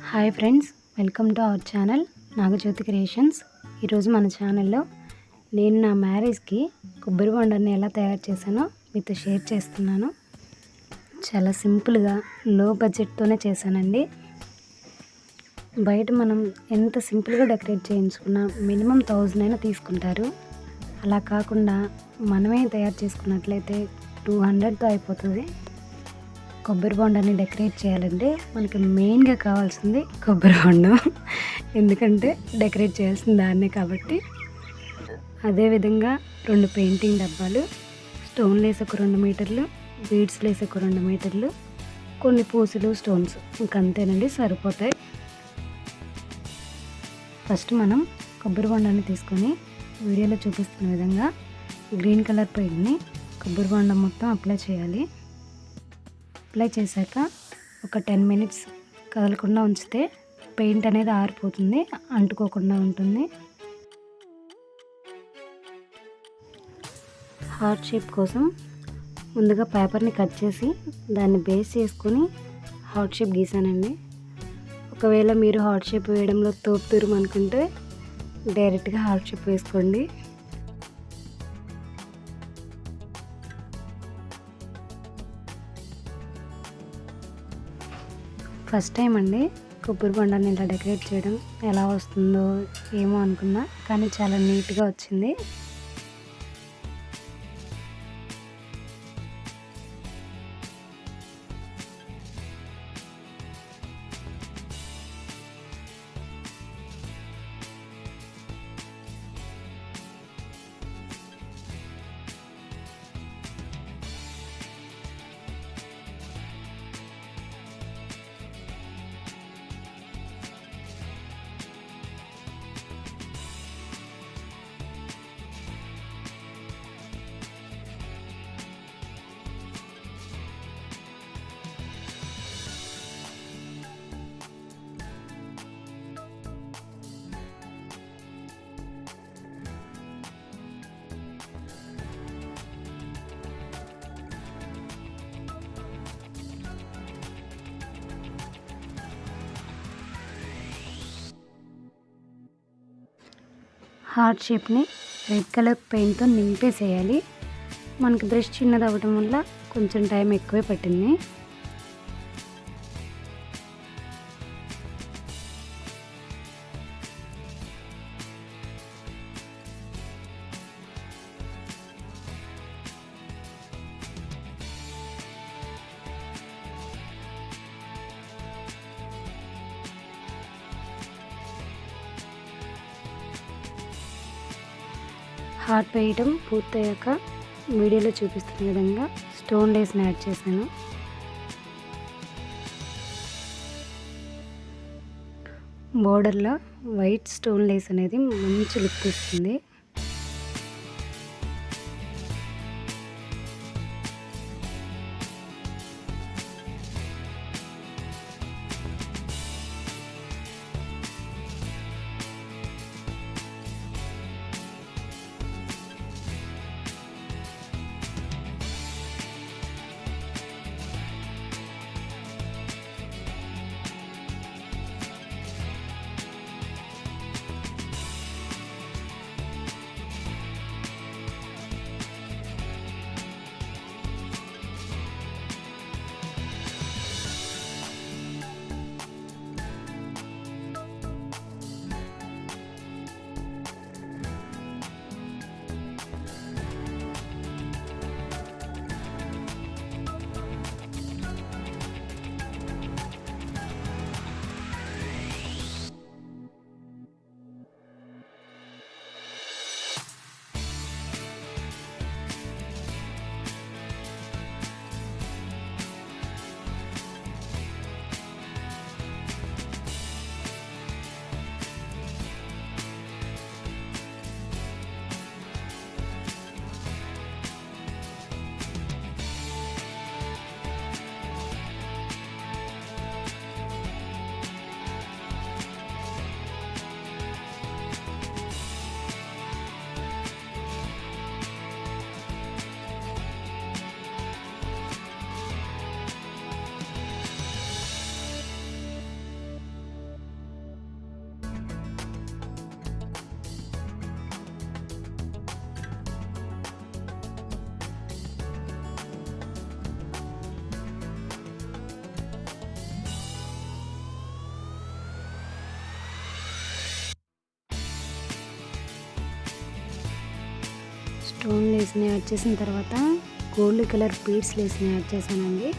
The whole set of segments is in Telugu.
Hi friends, welcome to our channel Nagajyothi creations. ఈరోజు మన ఛానల్లో నేను నా మ్యారేజ్కి కొబ్బరి బొండాన్ని ఎలా తయారు చేశానో మీతో షేర్ చేస్తున్నాను. చాలా సింపుల్గా లో బడ్జెట్తోనే చేశానండి. బయట మనం ఎంత సింపుల్గా డెకరేట్ చేయించుకున్నా మినిమం 1000 అయినా తీసుకుంటారు. అలా కాకుండా మనమే తయారు చేసుకున్నట్లయితే 200తో అయిపోతుంది. కొబ్బరి బొండాన్ని డెకరేట్ చేయాలంటే మనకి మెయిన్గా కావాల్సింది కొబ్బరి బొండం, ఎందుకంటే డెకరేట్ చేయాల్సిన దాన్నే కాబట్టి. అదేవిధంగా 2 పెయింటింగ్ డబ్బాలు, స్టోన్ లేస్ ఒక 2 మీటర్లు, బీడ్స్ లేస్ ఒక 2 మీటర్లు, కొన్ని పూసలు, స్టోన్స్, ఇంకంతేనండి, సరిపోతాయి. ఫస్ట్ మనం కొబ్బరి బొండాన్ని తీసుకొని వీడియోలో చూపిస్తున్న విధంగా గ్రీన్ కలర్ పెయింట్ని కొబ్బరి బొండం మొత్తం అప్లై చేయాలి. అప్లై చేశాక ఒక 10 మినిట్స్ కదలకుండా ఉంచితే పెయింట్ అనేది ఆరిపోతుంది, అంటుకోకుండా ఉంటుంది. హార్ట్ షేప్ కోసం ముందుగా పేపర్ని కట్ చేసి దాన్ని బేస్ చేసుకొని హార్ట్ షేప్ గీసానండి. ఒకవేళ మీరు హార్ట్ షేప్ వేయడంలో తోపుతూరం అనుకుంటే డైరెక్ట్గా హార్ట్ షేప్ వేసుకోండి. ఫస్ట్ టైం అండి కొబ్బరి బొండాన్ని ఇలా డెకరేట్ చేయడం, ఎలా వస్తుందో ఏమో అనుకున్నా, కానీ చాలా నీట్గా వచ్చింది. హార్ట్ షేప్ని రెడ్ కలర్ పెయింట్తో నింపేసేయాలి. మనకి బ్రష్ చిన్నది అవ్వడం వల్ల కొంచెం టైం ఎక్కువే పట్టింది. హార్ట్ వేయడం పూర్తయ్యాక వీడియోలో చూపిస్తున్న విధంగా స్టోన్ లేస్ని యాడ్ చేశాను. బోర్డర్లో వైట్ స్టోన్ లేస్ అనేది మంచి లుక్ ఇస్తుంది. స్టోన్ లేస్ని యాడ్ చేసిన తర్వాత గోల్డ్ కలర్ బీడ్స్ లేస్ని యాడ్ చేశానండి.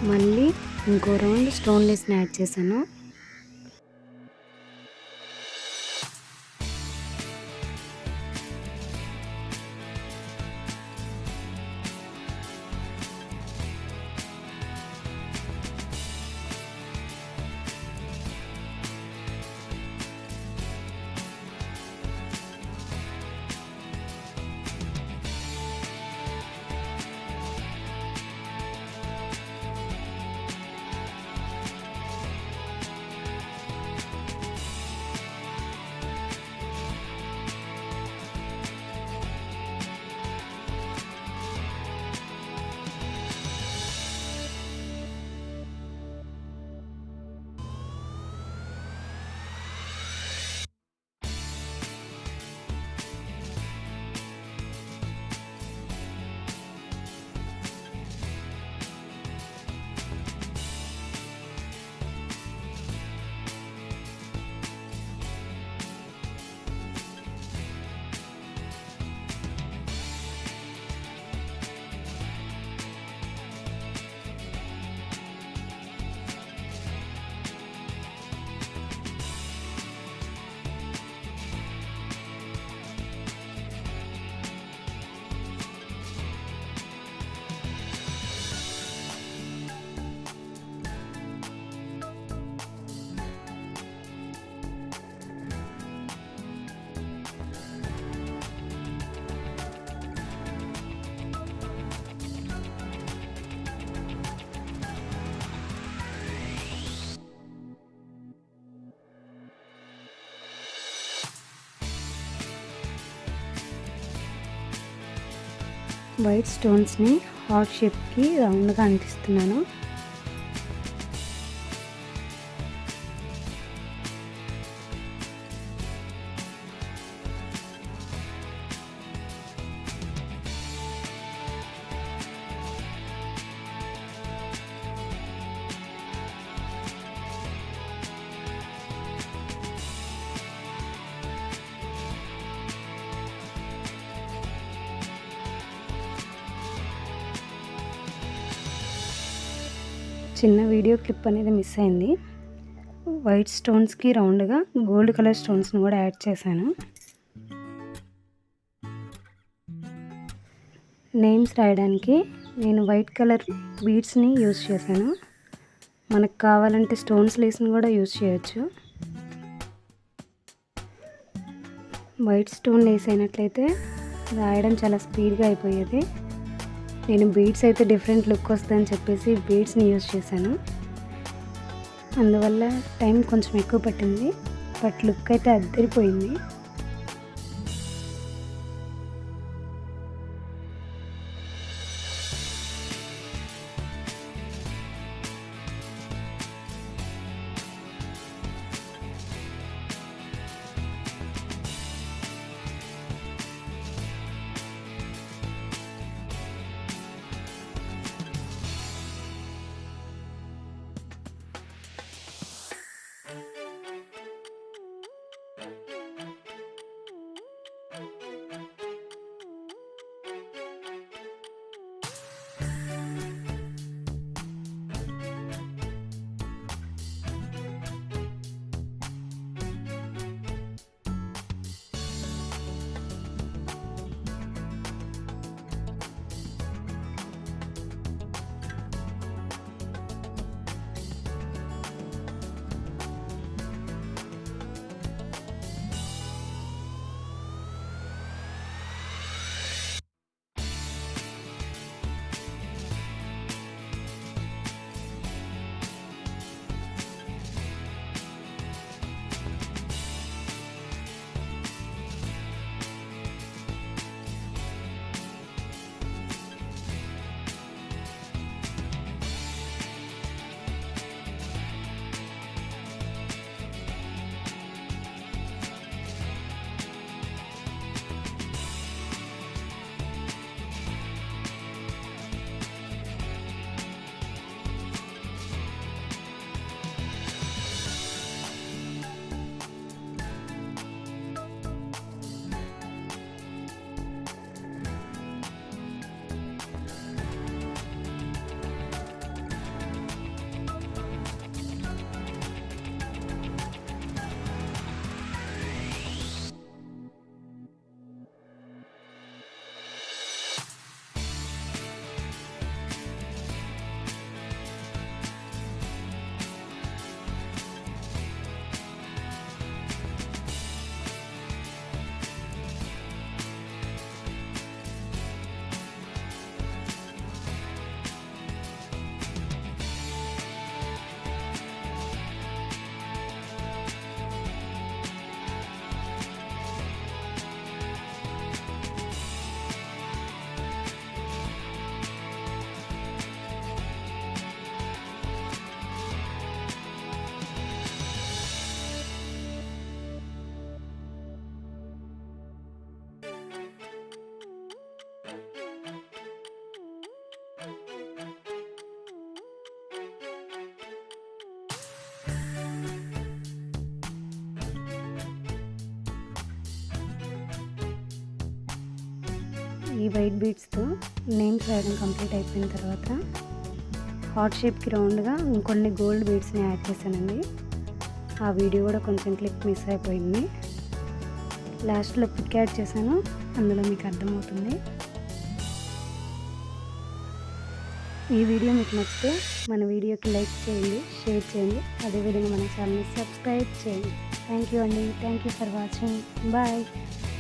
మళ్ళీ ఇంకో రౌండ్ స్టోన్ లేస్ని యాడ్ చేశాను. వైట్ స్టోన్స్ని హార్ట్ షేప్కి రౌండ్గా అంటిస్తున్నాను. చిన్న వీడియో క్లిప్ అనేది మిస్ అయింది. వైట్ స్టోన్స్కి రౌండ్గా గోల్డ్ కలర్ స్టోన్స్ని కూడా యాడ్ చేశాను. నేమ్స్ రాయడానికి నేను వైట్ కలర్ బీడ్స్ని యూజ్ చేశాను. మనకు కావాలంటే స్టోన్స్ లేస్ని కూడా యూజ్ చేయొచ్చు. వైట్ స్టోన్ లేస్ అయినట్లయితే రాయడం చాలా స్పీడ్గా అయిపోయేది. నేను బీడ్స్ అయితే డిఫరెంట్ లుక్ వస్తుందని చెప్పేసి బీడ్స్ని యూజ్ చేశాను. అందువల్ల టైం కొంచెం ఎక్కువ పట్టింది, బట్ లుక్ అయితే అద్దరిపోయింది. ఈ వైట్ బీడ్స్తో నేమ్స్ రాయడం కంప్లీట్ అయిపోయిన తర్వాత హార్ట్ షేప్కి రౌండ్గా ఇంకొన్ని గోల్డ్ బీడ్స్ని యాడ్ చేశానండి. ఆ వీడియో కూడా కొంచెం క్లిప్ మిస్ అయిపోయింది. లాస్ట్లో పిక్ యాడ్ చేశాను, అందులో మీకు అర్థమవుతుంది. ఈ వీడియో మీకు నచ్చితే మన వీడియోకి లైక్ చేయండి, షేర్ చేయండి, అదేవిధంగా మన ఛానల్ని సబ్స్క్రైబ్ చేయండి. థ్యాంక్ యూ అండి. Thank you for watching. Bye.